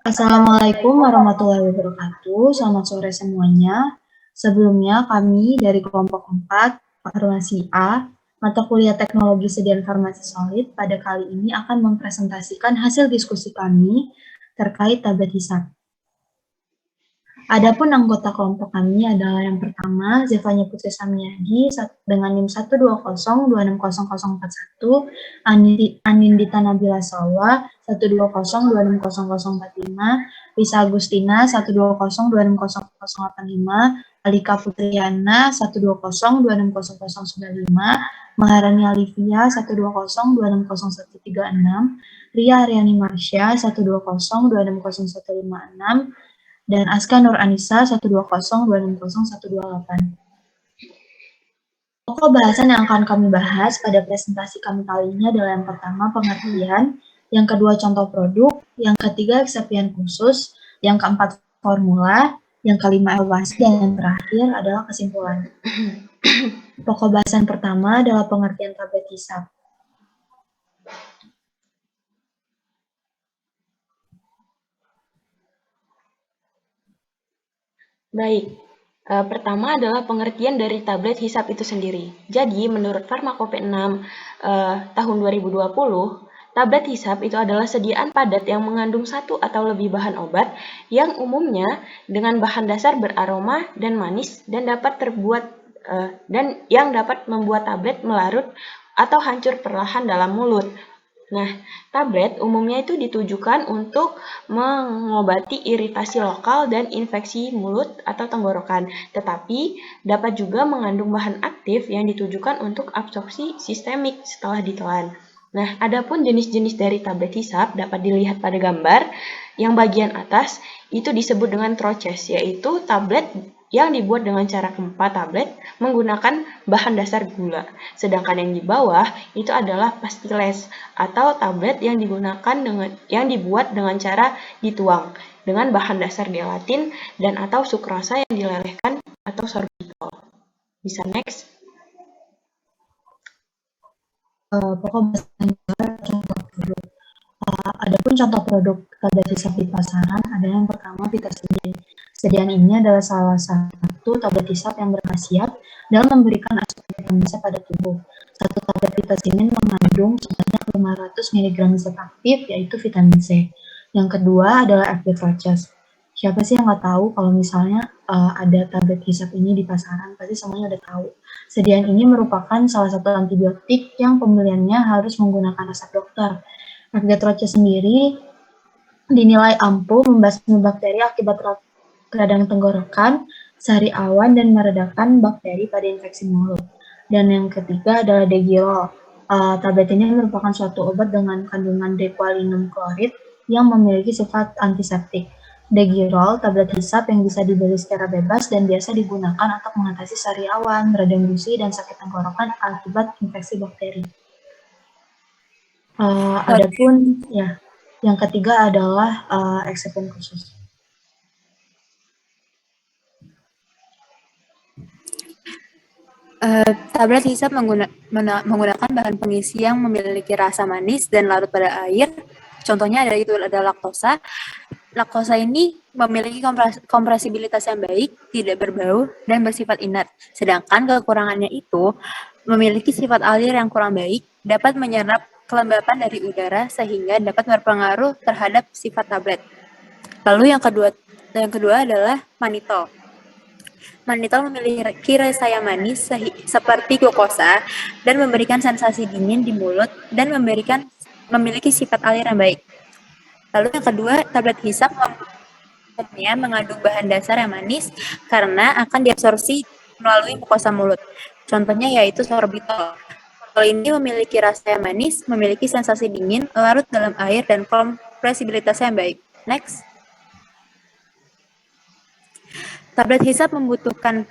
Assalamualaikum warahmatullahi wabarakatuh. Selamat sore semuanya. Sebelumnya kami dari kelompok 4, Farmasi A, mata kuliah Teknologi Sediaan Farmasi Solid pada kali ini akan mempresentasikan hasil diskusi kami terkait tablet hisap. Adapun anggota kelompok kami adalah yang pertama, Zevanya Putri Samyadi dengan NIM 120260041, Anindita Nabila Salwa 120260045, Lisa Agustina 120260085, Alika Putriana 120260095, Maharani Alivia 120260136, Ria Aryani Marsha 120260156, dan Aska Nur Anissa 120260128. Pokok bahasan yang akan kami bahas pada presentasi kami kali ini adalah yang pertama pengertian, yang kedua contoh produk, yang ketiga eksepian khusus, yang keempat formula, yang kelima evaluasi, dan yang terakhir adalah kesimpulan. Pokok bahasan pertama adalah pengertian tablet hisap. Baik, pertama adalah pengertian dari tablet hisap itu sendiri. Jadi, menurut Farmakope 6 tahun 2020, tablet hisap itu adalah sediaan padat yang mengandung satu atau lebih bahan obat yang umumnya dengan bahan dasar beraroma dan manis dan dapat membuat tablet melarut atau hancur perlahan dalam mulut. Nah, tablet umumnya itu ditujukan untuk mengobati iritasi lokal dan infeksi mulut atau tenggorokan, tetapi dapat juga mengandung bahan aktif yang ditujukan untuk absorpsi sistemik setelah ditelan. Nah, adapun jenis-jenis dari tablet hisap dapat dilihat pada gambar. Yang bagian atas itu disebut dengan troches, yaitu tablet yang dibuat dengan cara gempa tablet menggunakan bahan dasar gula. Sedangkan yang di bawah itu adalah pastiles atau tablet yang dibuat dengan cara dituang dengan bahan dasar gelatin dan atau sukrosa yang dilelehkan atau sorbitol. Bisa next. Pokok bahasan contoh produk. Adapun contoh produk tablet hisap di pasaran adalah yang pertama Vitamin. Sediaan ini adalah salah satu tablet hisap yang berkhasiat dalam memberikan asupan vitamin C pada tubuh. Satu tablet vitamin mengandung sebanyak 500 mg zat aktif, yaitu vitamin C. Yang kedua adalah Active Roaches. Siapa sih yang nggak tahu kalau misalnya ada tablet hisap ini di pasaran? Pasti semuanya udah tahu. Sediaan ini merupakan salah satu antibiotik yang pembeliannya harus menggunakan resep dokter. Active Roaches sendiri dinilai ampuh membasmi bakteri akibat radang tenggorokan, sariawan, dan meredakan bakteri pada infeksi mulut. Dan yang ketiga adalah Degirol. Tablet ini merupakan suatu obat dengan kandungan dequalinum klorid yang memiliki sifat antiseptik. Degirol, tablet hisap yang bisa dibeli secara bebas dan biasa digunakan untuk mengatasi sariawan, radang gusi, dan sakit tenggorokan akibat infeksi bakteri. Adapun ya, yang ketiga adalah eksepian khusus. Tablet hisap menggunakan bahan pengisi yang memiliki rasa manis dan larut pada air. Contohnya ada laktosa. Laktosa ini memiliki kompresibilitas yang baik, tidak berbau, dan bersifat inert. Sedangkan kekurangannya itu memiliki sifat alir yang kurang baik, dapat menyerap kelembapan dari udara sehingga dapat berpengaruh terhadap sifat tablet. Lalu yang kedua adalah manitol. Manitol memiliki rasa yang manis seperti glukosa dan memberikan sensasi dingin di mulut dan memiliki sifat alir yang baik. Lalu yang kedua, tablet hisap umumnya mengandung bahan dasar yang manis karena akan diabsorpsi melalui mukosa mulut. Contohnya yaitu sorbitol. Sorbitol ini memiliki rasa yang manis, memiliki sensasi dingin, larut dalam air, dan kompresibilitas yang baik. Next. Tablet hisap membutuhkan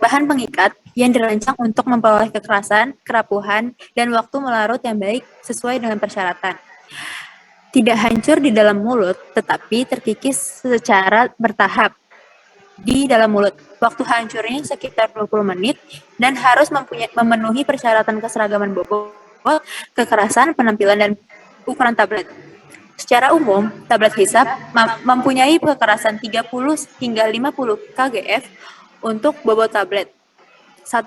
bahan pengikat yang dirancang untuk memperoleh kekerasan, kerapuhan, dan waktu melarut yang baik sesuai dengan persyaratan. Tidak hancur di dalam mulut, tetapi terkikis secara bertahap di dalam mulut. Waktu hancurnya sekitar 20 menit dan harus memenuhi persyaratan keseragaman bobot, kekerasan, penampilan, dan ukuran tablet. Secara umum, tablet hisap mempunyai kekerasan 30 hingga 50 kgf untuk bobot tablet 1,5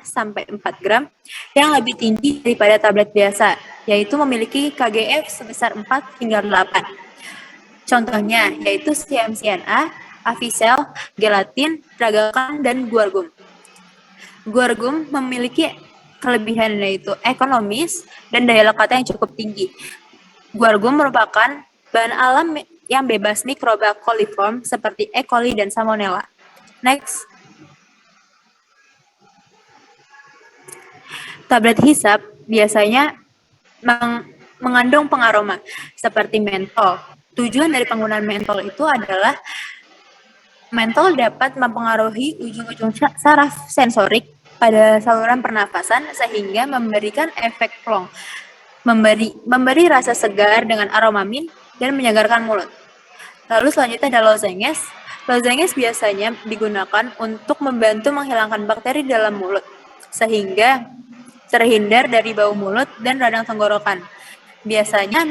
sampai 4 gram yang lebih tinggi daripada tablet biasa, yaitu memiliki KGF sebesar 4 hingga 8. Contohnya yaitu CMCNA, Avicel, Gelatin, Ragakan, dan Guargum. Guargum memiliki kelebihan yaitu ekonomis dan daya lekatnya yang cukup tinggi. Guargum merupakan bahan alam yang bebas mikroba coliform seperti E. coli dan Salmonella. Next. Tablet hisap biasanya mengandung pengaroma seperti mentol. Tujuan dari penggunaan mentol itu adalah mentol dapat mempengaruhi ujung-ujung saraf sensorik pada saluran pernafasan sehingga memberikan efek plong, memberi rasa segar dengan aroma mint dan menyegarkan mulut. Lalu selanjutnya ada lozenges. Lozenges biasanya digunakan untuk membantu menghilangkan bakteri dalam mulut sehingga terhindar dari bau mulut dan radang tenggorokan. Biasanya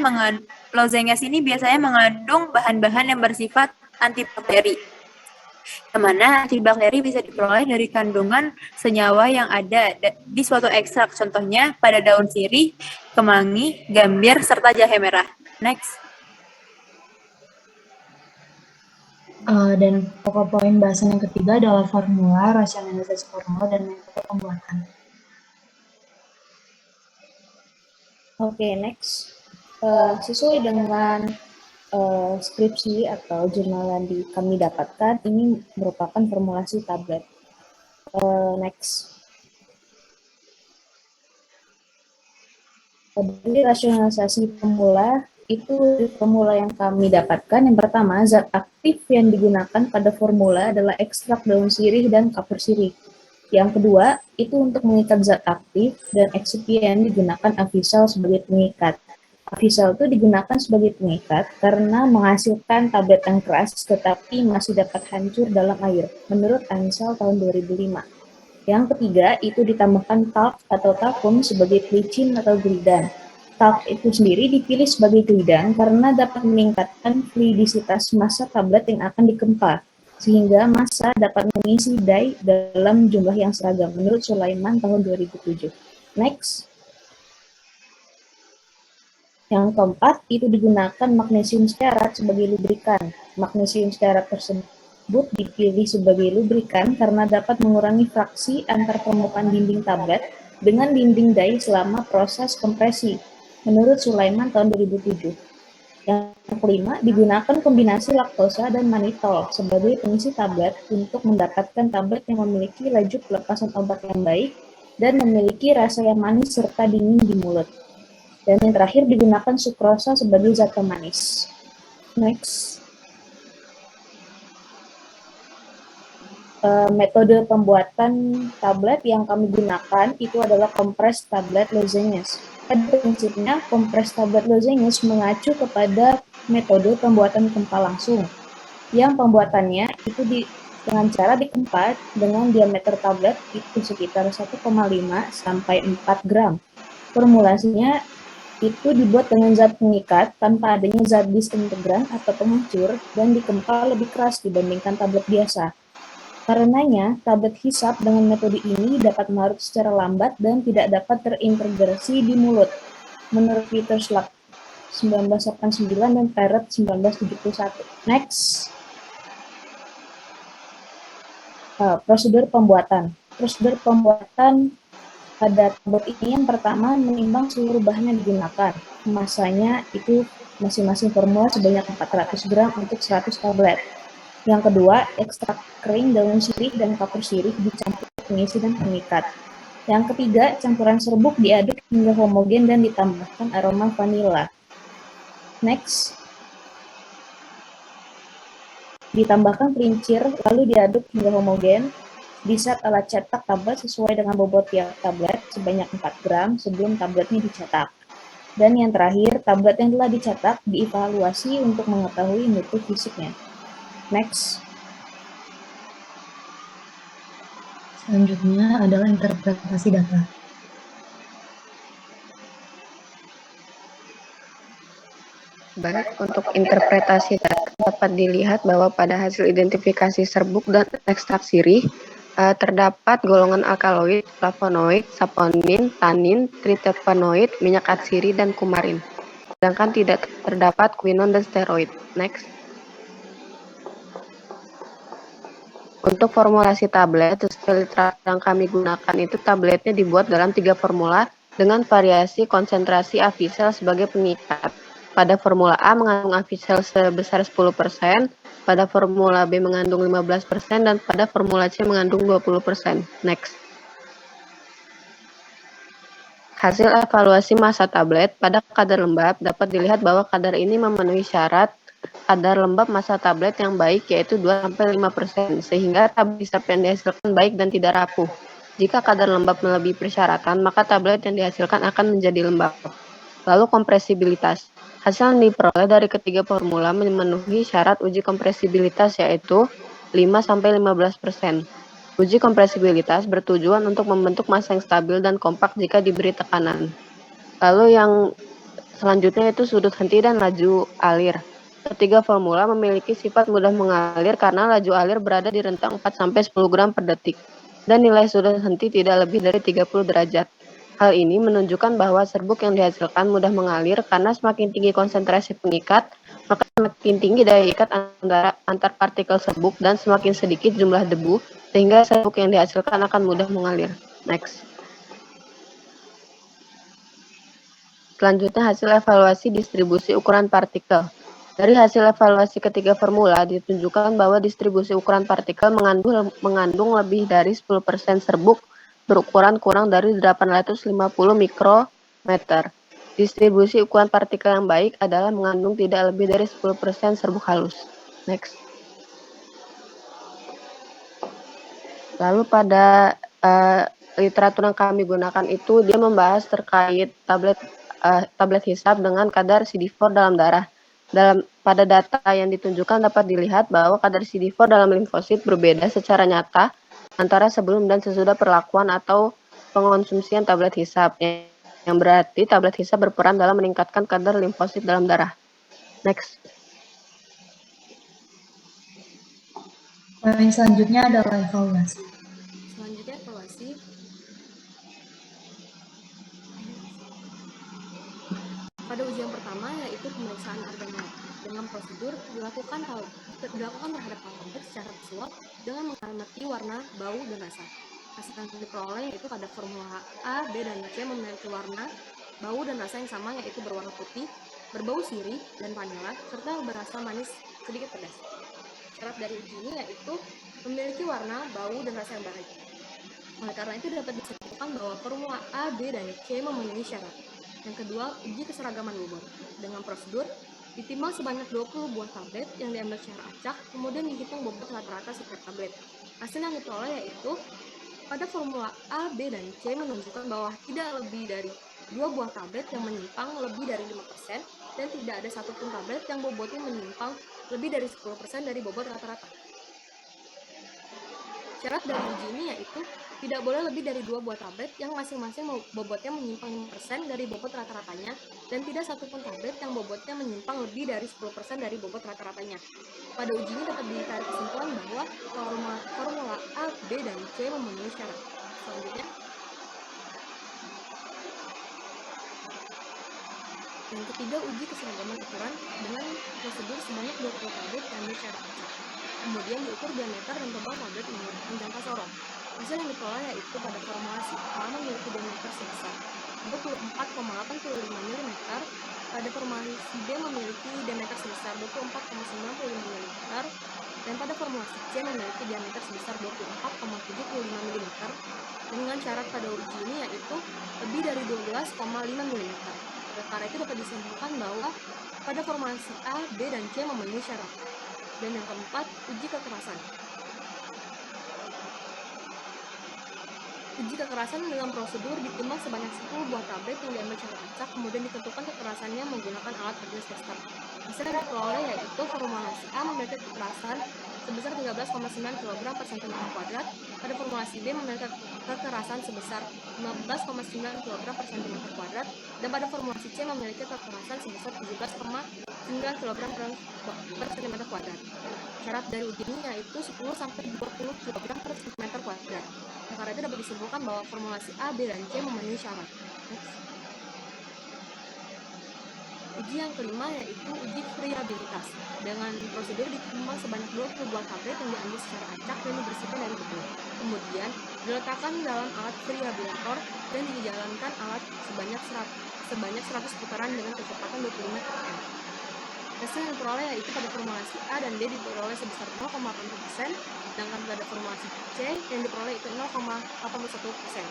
lozenges ini biasanya mengandung bahan-bahan yang bersifat antibakteri. Yang mana antibakteri bisa diperoleh dari kandungan senyawa yang ada di suatu ekstrak, contohnya pada daun sirih, kemangi, gambir, serta jahe merah. Next. Dan pokok poin bahasan yang ketiga adalah formula, rasionalisasi formula, dan metode pembuatan. Oke, next. Sesuai dengan skripsi atau jurnal yang kami dapatkan, ini merupakan formulasi tablet. Next. Dari rasionalisasi formula, itu formula yang kami dapatkan. Yang pertama, zat aktif yang digunakan pada formula adalah ekstrak daun sirih dan kapur sirih. Yang kedua, itu untuk mengikat zat aktif, dan eksipien digunakan Avicel sebagai pengikat. Avicel itu digunakan sebagai pengikat karena menghasilkan tablet yang keras tetapi masih dapat hancur dalam air, menurut Ansel tahun 2005. Yang ketiga, itu ditambahkan talc atau talcum sebagai pelicin atau glidan. Talc itu sendiri dipilih sebagai glidan karena dapat meningkatkan fluidisitas massa tablet yang akan dikempa, sehingga massa dapat mengisi dye dalam jumlah yang seragam, menurut Sulaiman tahun 2007. Next. Yang keempat, itu digunakan magnesium stearat sebagai lubrikan. Magnesium stearat tersebut dipilih sebagai lubrikan karena dapat mengurangi fraksi antar permukaan dinding tablet dengan dinding dye selama proses kompresi, menurut Sulaiman tahun 2007. Yang kelima, digunakan kombinasi laktosa dan manitol sebagai pengisi tablet untuk mendapatkan tablet yang memiliki laju pelepasan obat yang baik dan memiliki rasa yang manis serta dingin di mulut. Dan yang terakhir, digunakan sukrosa sebagai zat pemanis. Next. Metode pembuatan tablet yang kami gunakan itu adalah kompres tablet lozenges. Pada prinsipnya, kompres tablet lozenges mengacu kepada metode pembuatan kempa langsung, yang pembuatannya itu dengan cara dikempa dengan diameter tablet itu sekitar 1,5 sampai 4 gram. Formulasinya itu dibuat dengan zat pengikat tanpa adanya zat disintegran atau penghancur dan dikempa lebih keras dibandingkan tablet biasa. Karenanya, tablet hisap dengan metode ini dapat melarut secara lambat dan tidak dapat terintegrasi di mulut, menurut Peter Schlag 1989 dan Parrott 1971. Next. Prosedur pembuatan. Prosedur pembuatan pada tablet ini yang pertama menimbang seluruh bahan yang digunakan. Masanya itu masing-masing formula sebanyak 400 gram untuk 100 tablet. Yang kedua, ekstrak kering daun sirih dan kapur sirih dicampur pengisi dan pengikat. Yang ketiga, campuran serbuk diaduk hingga homogen dan ditambahkan aroma vanila. Next. Ditambahkan pelincir lalu diaduk hingga homogen. Di-set alat cetak tablet sesuai dengan bobot tiap tablet sebanyak 4 gram sebelum tabletnya dicetak. Dan yang terakhir, tablet yang telah dicetak dievaluasi untuk mengetahui mutu fisiknya. Next. Selanjutnya adalah interpretasi data. Baik, untuk interpretasi data dapat dilihat bahwa pada hasil identifikasi serbuk dan ekstrak sirih terdapat golongan alkaloid, flavonoid, saponin, tanin, triterpenoid, minyak atsiri, dan kumarin. Sedangkan tidak terdapat quinon dan steroid. Next. Untuk formulasi tablet, sesuai literatur yang kami gunakan itu tabletnya dibuat dalam 3 formula dengan variasi konsentrasi Avisel sebagai pengikat. Pada formula A mengandung Avisel sebesar 10%, pada formula B mengandung 15%, dan pada formula C mengandung 20%. Next. Hasil evaluasi massa tablet pada kadar lembab dapat dilihat bahwa kadar ini memenuhi syarat kadar lembab massa tablet yang baik yaitu 2-5%, sehingga tablet hisap yang dihasilkan baik dan tidak rapuh. Jika kadar lembab melebihi persyaratan, maka tablet yang dihasilkan akan menjadi lembab. Lalu kompresibilitas. Hasil yang diperoleh dari ketiga formula memenuhi syarat uji kompresibilitas yaitu 5-15%. Uji kompresibilitas bertujuan untuk membentuk massa yang stabil dan kompak jika diberi tekanan. Lalu yang selanjutnya itu sudut henti dan laju alir. Ketiga formula memiliki sifat mudah mengalir karena laju alir berada di rentang 4-10 gram per detik dan nilai sudut henti tidak lebih dari 30 derajat. Hal ini menunjukkan bahwa serbuk yang dihasilkan mudah mengalir karena semakin tinggi konsentrasi pengikat, maka semakin tinggi daya ikat antar partikel serbuk dan semakin sedikit jumlah debu, sehingga serbuk yang dihasilkan akan mudah mengalir. Next. Selanjutnya hasil evaluasi distribusi ukuran partikel. Dari hasil evaluasi ketiga formula ditunjukkan bahwa distribusi ukuran partikel mengandung lebih dari 10% serbuk berukuran kurang dari 850 mikrometer. Distribusi ukuran partikel yang baik adalah mengandung tidak lebih dari 10% serbuk halus. Next. Lalu pada literatur yang kami gunakan itu dia membahas terkait tablet hisap dengan kadar CD4 dalam darah. Pada data yang ditunjukkan dapat dilihat bahwa kadar CD4 dalam limfosit berbeda secara nyata antara sebelum dan sesudah perlakuan atau pengonsumsian tablet hisap, yang berarti tablet hisap berperan dalam meningkatkan kadar limfosit dalam darah. Next. Poin selanjutnya adalah evaluasi. Selanjutnya evaluasi. Pada uji yang pertama yaitu pemeriksaan organoid dengan prosedur dilakukan terhadap tablet secara visual dengan mengamati warna, bau, dan rasa. Hasil yang diperoleh yaitu pada formula A, B, dan C memiliki warna, bau, dan rasa yang sama yaitu berwarna putih, berbau sirih dan vanila, serta berasa manis sedikit pedas. Syarat dari uji ini yaitu memiliki warna, bau, dan rasa yang baik. Oleh karena itu dapat disimpulkan bahwa formula A, B, dan C memenuhi syarat. Yang kedua, uji keseragaman bobot. Dengan prosedur, ditimbang sebanyak 20 buah tablet yang diambil secara acak, kemudian dihitung bobot rata-rata setiap tablet. Hasil yang diperoleh yaitu, pada formula A, B, dan C menunjukkan bahwa tidak lebih dari 2 buah tablet yang menyimpang lebih dari 5%, dan tidak ada satupun tablet yang bobotnya menyimpang lebih dari 10% dari bobot rata-rata. Syarat dari uji ini yaitu tidak boleh lebih dari 2 buah tablet yang masing-masing bobotnya menyimpang 5% dari bobot rata-ratanya, dan tidak satupun tablet yang bobotnya menyimpang lebih dari 10% dari bobot rata-ratanya. Pada uji ini dapat ditarik kesimpulan bahwa formula A, B, dan C memenuhi syarat. Selanjutnya, yang ketiga, uji keseragaman ukuran dengan prosedur sebanyak 20 tablet yang secara acak. Kemudian diukur diameter dan tebal tablet menggunakan jangka sorong. Hasil yang diperoleh yaitu pada formulasi A memiliki diameter sebesar 24,85 mm, pada formulasi B memiliki diameter sebesar 24,95 mm, dan pada formulasi C memiliki diameter sebesar 24,75 mm, dengan syarat pada uji ini yaitu lebih dari 12,5 mm. Karena itu dapat disimpulkan bahwa pada formulasi A, B, dan C memenuhi syarat. Dan yang keempat, uji kekerasan. Uji kekerasan dengan prosedur ditimbang sebanyak 10 buah tablet yang diambil secara acak, kemudian ditentukan kekerasannya menggunakan alat Hermes tester. Hasil yang diperoleh yaitu formulasi A memiliki kekerasan sebesar 13,9 kg per cm kuadrat, pada formulasi B memiliki kekerasan sebesar 15,9 kg per cm kuadrat, dan pada formulasi C memiliki kekerasan sebesar 17,9 kg per cm kuadrat. Syarat dari uji ini yaitu 10 sampai 20 kg per cm kuadrat. Karena itu dapat disimpulkan bahwa formulasi A, B, dan C memenuhi syarat. Next. Uji yang kelima yaitu uji friabilitas. Dengan prosedur ditimbang sebanyak 20 buah tablet yang diambil secara acak dan dibersihkan dari debu. Kemudian diletakkan dalam alat friabilator dan dijalankan alat sebanyak 100 putaran dengan kecepatan 25 km. Hasil yang diperoleh yaitu pada formulasi A dan B diperoleh sebesar 0,80%, sedangkan pada formulasi C yang diperoleh itu 0,81%.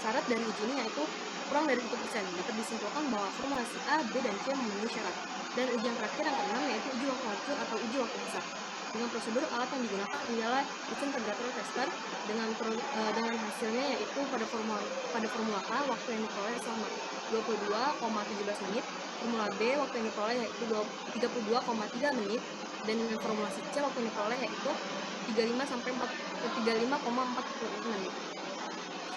Syarat dari uji ini yaitu kurang dari 1%. Dapat disimpulkan bahwa formulasi A, B, dan C memenuhi syarat. Dan uji yang terakhir yang keenam yaitu uji waktu hancur atau uji waktu besar. Dengan prosedur alat yang digunakan adalah Routine Temperature Tester dengan hasilnya yaitu pada formula A waktu yang diperoleh selama 22,17 menit, formula B waktu yang diperoleh yaitu 32,3 menit, dan dengan formulasi C waktu yang diperoleh yaitu 35,46 menit.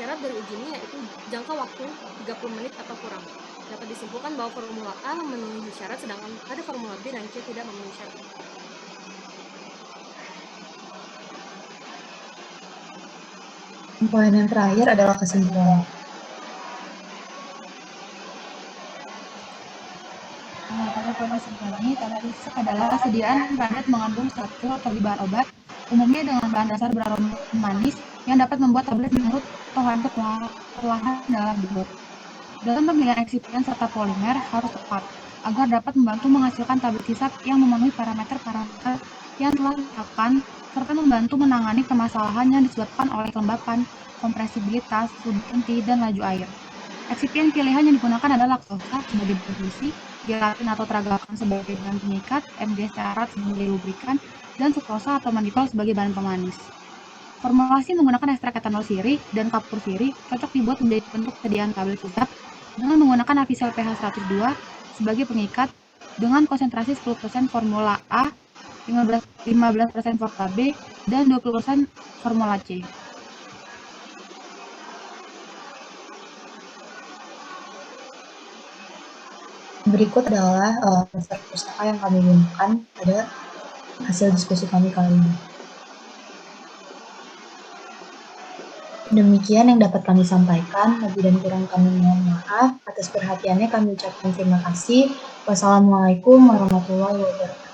Syarat dari uji ini yaitu jangka waktu 30 menit atau kurang. Dapat disimpulkan bahwa formula A memenuhi syarat sedangkan pada formula B dan C tidak memenuhi syarat. Poin yang terakhir adalah kesimpulan. Pada poin kesimpulan ini, tablet isap adalah sediaan tablet mengandung struktur atau di bahan obat, umumnya dengan bahan dasar beraroma manis yang dapat membuat tablet menyerut atau hancur perlahan dalam mulut. Dalam pemilihan eksipien serta polimer harus tepat agar dapat membantu menghasilkan tablet hisap yang memenuhi parameter-parameter yang telah ditetapkan serta membantu menangani permasalahan yang disebabkan oleh kelembapan, kompresibilitas, sudut inti, dan laju air. Eksipien pilihan yang digunakan adalah laktosa sebagai bahan pengisi, gelatin atau tragakan sebagai bahan pengikat, MG stearat sebagai lubrikan, dan sukrosa atau mannitol sebagai bahan pemanis. Formulasi menggunakan ekstrak etanol sirih dan kapur sirih cocok dibuat menjadi bentuk sediaan tablet hisap dengan menggunakan avisel pH 102 sebagai pengikat dengan konsentrasi 10% formula A, 15% formula B, dan 20% formula C. Berikut adalah dasar pustaka yang kami gunakan pada hasil diskusi kami kali ini. Demikian yang dapat kami sampaikan. Lebih dan kurang kami mohon maaf. Atas perhatiannya kami ucapkan terima kasih. Wassalamualaikum warahmatullahi wabarakatuh.